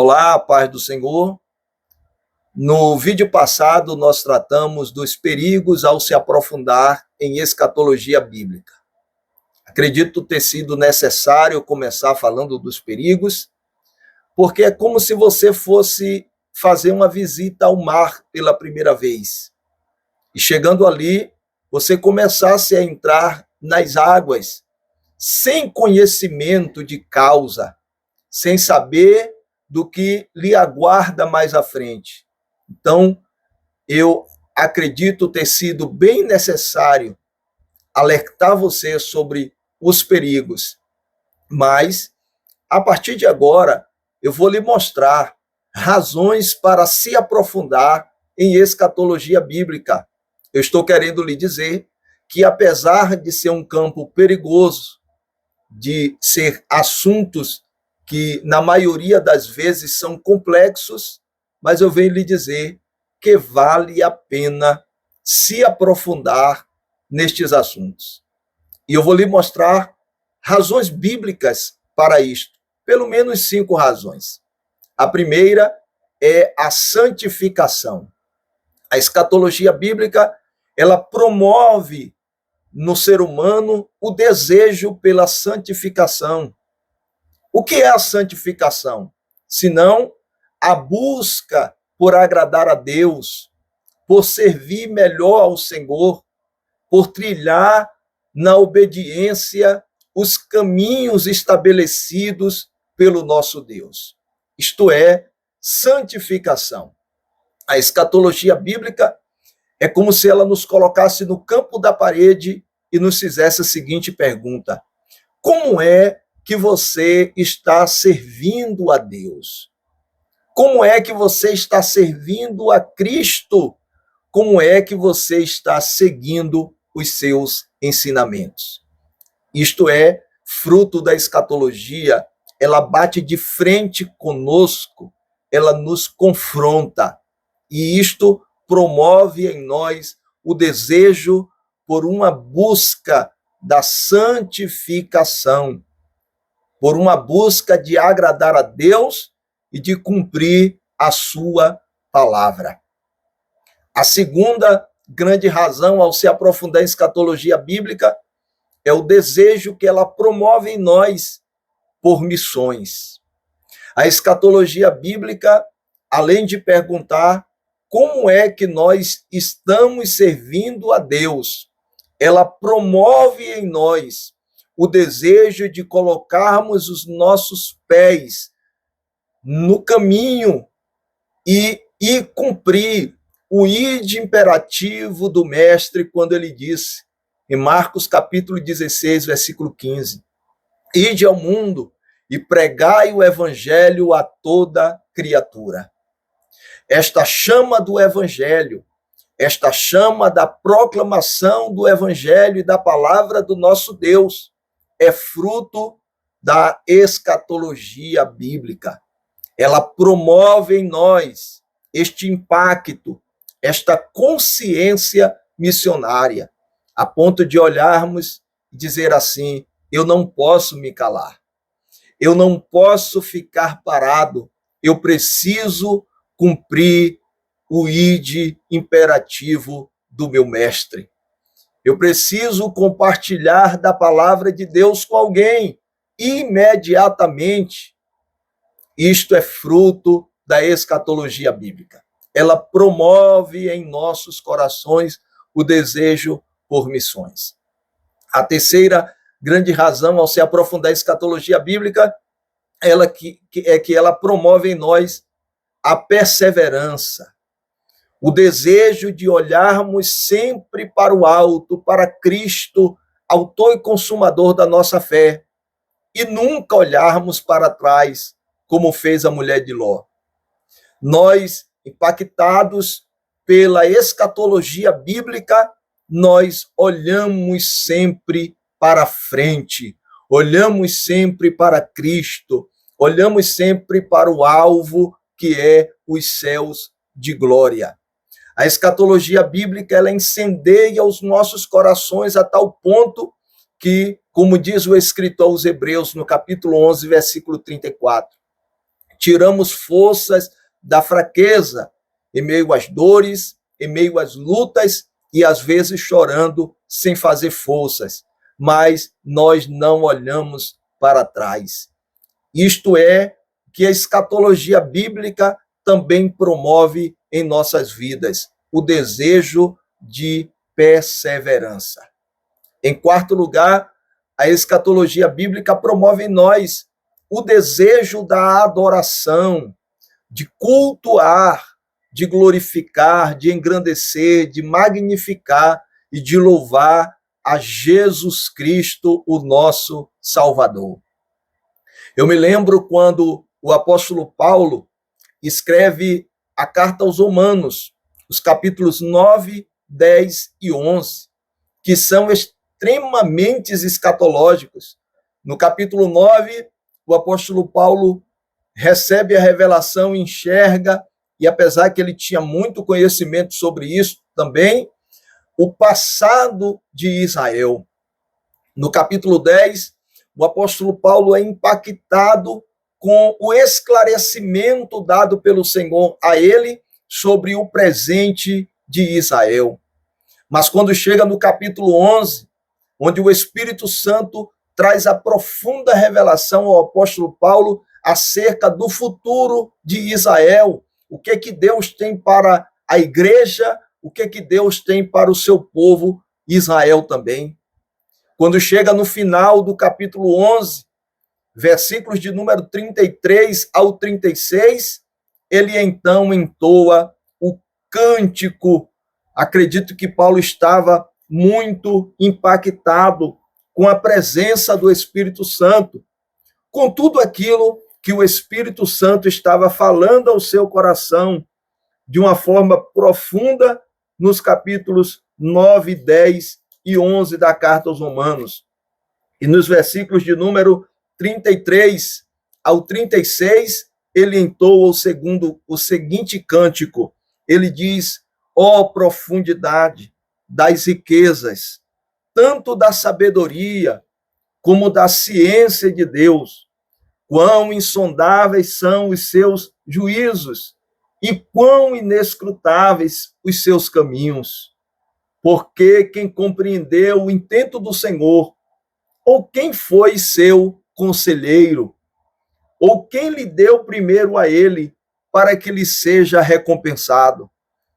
Olá, paz do Senhor. No vídeo passado, nós tratamos dos perigos ao se aprofundar em escatologia bíblica. Acredito ter sido necessário começar falando dos perigos, porque é como se você fosse fazer uma visita ao mar pela primeira vez. E chegando ali, você começasse a entrar nas águas sem conhecimento de causa, sem saber do que lhe aguarda mais à frente. Então, eu acredito ter sido bem necessário alertar você sobre os perigos, mas, a partir de agora, eu vou lhe mostrar razões para se aprofundar em escatologia bíblica. Eu estou querendo lhe dizer que, apesar de ser um campo perigoso, de ser assuntos que, na maioria das vezes, são complexos, mas eu venho lhe dizer que vale a pena se aprofundar nestes assuntos. E eu vou lhe mostrar razões bíblicas para isto, pelo menos 5 razões. A primeira é a santificação. A escatologia bíblica, ela promove no ser humano o desejo pela santificação. O que é a santificação? Senão a busca por agradar a Deus, por servir melhor ao Senhor, por trilhar na obediência os caminhos estabelecidos pelo nosso Deus. Isto é, santificação. A escatologia bíblica é como se ela nos colocasse no campo da parede e nos fizesse a seguinte pergunta: como é que você está servindo a Deus? Como é que você está servindo a Cristo? Como é que você está seguindo os seus ensinamentos? Isto é fruto da escatologia, ela bate de frente conosco, ela nos confronta, e isto promove em nós o desejo por uma busca da santificação, por uma busca de agradar a Deus e de cumprir a sua palavra. A segunda grande razão ao se aprofundar em escatologia bíblica é o desejo que ela promove em nós por missões. A escatologia bíblica, além de perguntar como é que nós estamos servindo a Deus, ela promove em nós o desejo de colocarmos os nossos pés no caminho e cumprir o ide imperativo do mestre quando ele disse, em Marcos capítulo 16, versículo 15, ide ao mundo e pregai o evangelho a toda criatura. Esta chama do evangelho, esta chama da proclamação do evangelho e da palavra do nosso Deus é fruto da escatologia bíblica. Ela promove em nós este impacto, esta consciência missionária, a ponto de olharmos e dizer assim: eu não posso me calar, eu não posso ficar parado, eu preciso cumprir o ide imperativo do meu mestre. Eu preciso compartilhar da palavra de Deus com alguém imediatamente. Isto é fruto da escatologia bíblica. Ela promove em nossos corações o desejo por missões. A terceira grande razão ao se aprofundar em escatologia bíblica é que ela promove em nós a perseverança, o desejo de olharmos sempre para o alto, para Cristo, autor e consumador da nossa fé, e nunca olharmos para trás, como fez a mulher de Ló. Nós, impactados pela escatologia bíblica, nós olhamos sempre para frente, olhamos sempre para Cristo, olhamos sempre para o alvo, que é os céus de glória. A escatologia bíblica, ela incendeia os nossos corações a tal ponto que, como diz o escritor aos Hebreus, no capítulo 11, versículo 34, tiramos forças da fraqueza, em meio às dores, em meio às lutas e às vezes chorando sem fazer forças, mas nós não olhamos para trás. Isto é que a escatologia bíblica também promove em nossas vidas o desejo de perseverança. Em quarto lugar, a escatologia bíblica promove em nós o desejo da adoração, de cultuar, de glorificar, de engrandecer, de magnificar e de louvar a Jesus Cristo, o nosso Salvador. Eu me lembro quando o apóstolo Paulo escreve a carta aos Romanos, os capítulos 9, 10 e 11, que são extremamente escatológicos. No capítulo 9, o apóstolo Paulo recebe a revelação, enxerga, e apesar que ele tinha muito conhecimento sobre isso também, o passado de Israel. No capítulo 10, o apóstolo Paulo é impactado com o esclarecimento dado pelo Senhor a ele sobre o presente de Israel. Mas quando chega no capítulo 11, onde o Espírito Santo traz a profunda revelação ao apóstolo Paulo acerca do futuro de Israel, o que que Deus tem para a igreja, o que que Deus tem para o seu povo Israel também. Quando chega no final do capítulo 11, versículos de número 33 ao 36, ele então entoa o cântico. Acredito que Paulo estava muito impactado com a presença do Espírito Santo, com tudo aquilo que o Espírito Santo estava falando ao seu coração de uma forma profunda nos capítulos 9, 10 e 11 da carta aos Romanos. E nos versículos de número 33 ao 36, ele entoa o seguinte cântico. Ele diz: ó profundidade das riquezas, tanto da sabedoria como da ciência de Deus, quão insondáveis são os seus juízos e quão inescrutáveis os seus caminhos. Porque quem compreendeu o intento do Senhor, ou quem foi seu conselheiro, ou quem lhe deu primeiro a ele, para que lhe seja recompensado.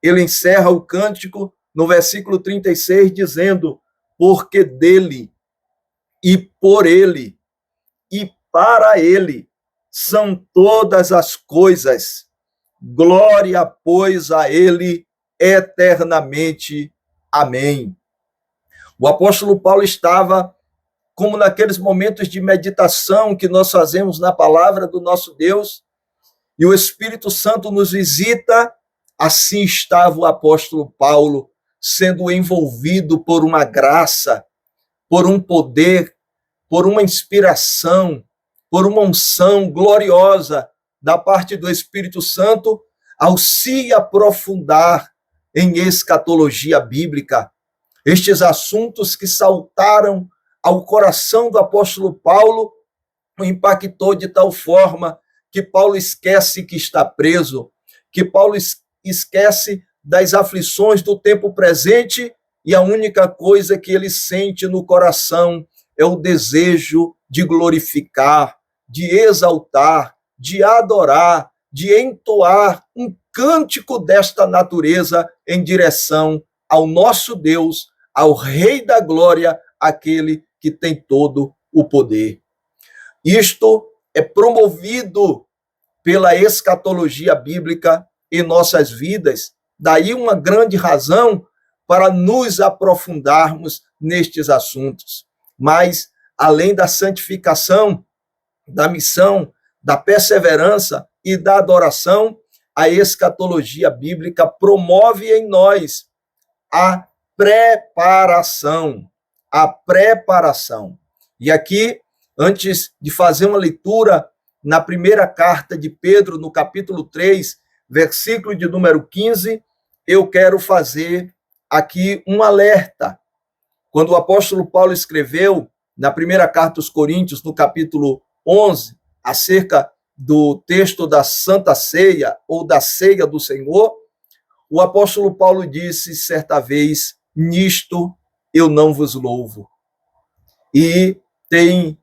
Ele encerra o cântico no versículo 36, dizendo: porque dele, e por ele, e para ele, são todas as coisas. Glória, pois, a ele eternamente. Amém. O apóstolo Paulo estava, como naqueles momentos de meditação que nós fazemos na palavra do nosso Deus, e o Espírito Santo nos visita, assim estava o apóstolo Paulo, sendo envolvido por uma graça, por um poder, por uma inspiração, por uma unção gloriosa da parte do Espírito Santo, ao se aprofundar em escatologia bíblica. Estes assuntos que saltaram ao coração do apóstolo Paulo o impactou de tal forma que Paulo esquece que está preso, que Paulo esquece das aflições do tempo presente, e a única coisa que ele sente no coração é o desejo de glorificar, de exaltar, de adorar, de entoar um cântico desta natureza em direção ao nosso Deus, ao Rei da Glória, aquele que tem todo o poder. Isto é promovido pela escatologia bíblica em nossas vidas, daí uma grande razão para nos aprofundarmos nestes assuntos. Mas, além da santificação, da missão, da perseverança e da adoração, a escatologia bíblica promove em nós a preparação. A preparação. E aqui, antes de fazer uma leitura na primeira carta de Pedro, no capítulo 3, versículo de número 15, eu quero fazer aqui um alerta. Quando o apóstolo Paulo escreveu na primeira carta aos Coríntios, no capítulo 11, acerca do texto da Santa Ceia ou da Ceia do Senhor, o apóstolo Paulo disse certa vez: nisto eu não vos louvo. E tem,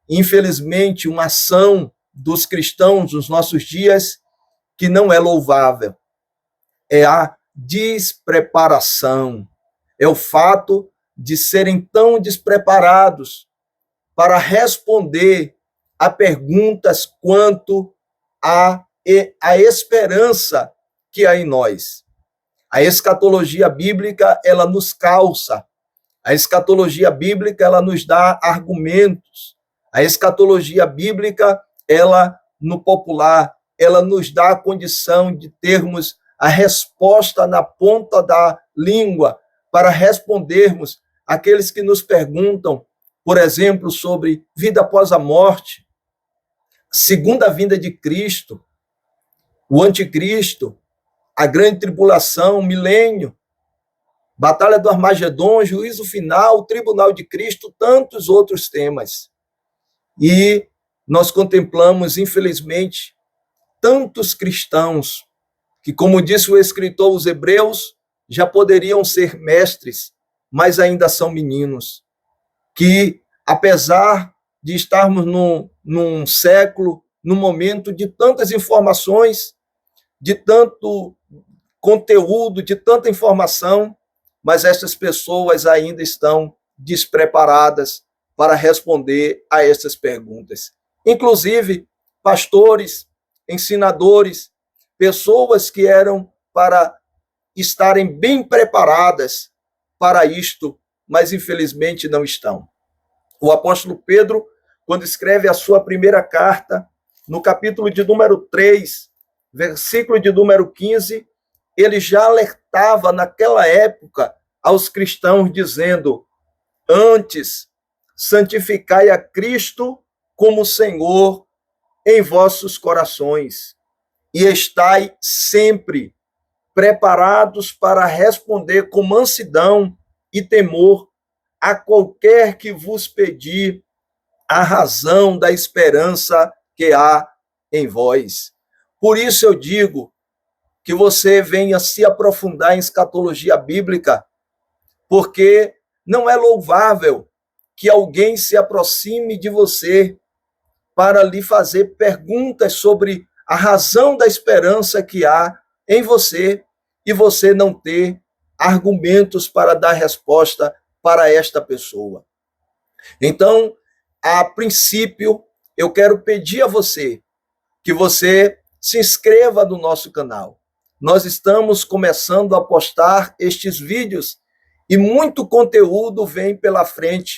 infelizmente, uma ação dos cristãos nos nossos dias que não é louvável. É a despreparação. É o fato de serem tão despreparados para responder a perguntas quanto à esperança que há em nós. A escatologia bíblica, ela nos calça. A escatologia bíblica, ela nos dá argumentos. A escatologia bíblica, ela, no popular, ela nos dá a condição de termos a resposta na ponta da língua para respondermos àqueles que nos perguntam, por exemplo, sobre vida após a morte, segunda vinda de Cristo, o anticristo, a grande tribulação, o milênio, batalha do Armagedon, juízo final, o tribunal de Cristo, tantos outros temas. E nós contemplamos, infelizmente, tantos cristãos que, como disse o escritor aos Hebreus, já poderiam ser mestres, mas ainda são meninos, que, apesar de estarmos num século, num momento de tantas informações, de tanto conteúdo, de tanta informação, mas essas pessoas ainda estão despreparadas para responder a essas perguntas. Inclusive, pastores, ensinadores, pessoas que eram para estarem bem preparadas para isto, mas infelizmente não estão. O apóstolo Pedro, quando escreve a sua primeira carta, no capítulo de número 3, versículo de número 15, ele já alertava naquela época aos cristãos, dizendo: antes, santificai a Cristo como Senhor em vossos corações, e estai sempre preparados para responder com mansidão e temor a qualquer que vos pedir a razão da esperança que há em vós. Por isso eu digo que você venha se aprofundar em escatologia bíblica, porque não é louvável que alguém se aproxime de você para lhe fazer perguntas sobre a razão da esperança que há em você e você não ter argumentos para dar resposta para esta pessoa. Então, a princípio, eu quero pedir a você que você se inscreva no nosso canal. Nós estamos começando a postar estes vídeos e muito conteúdo vem pela frente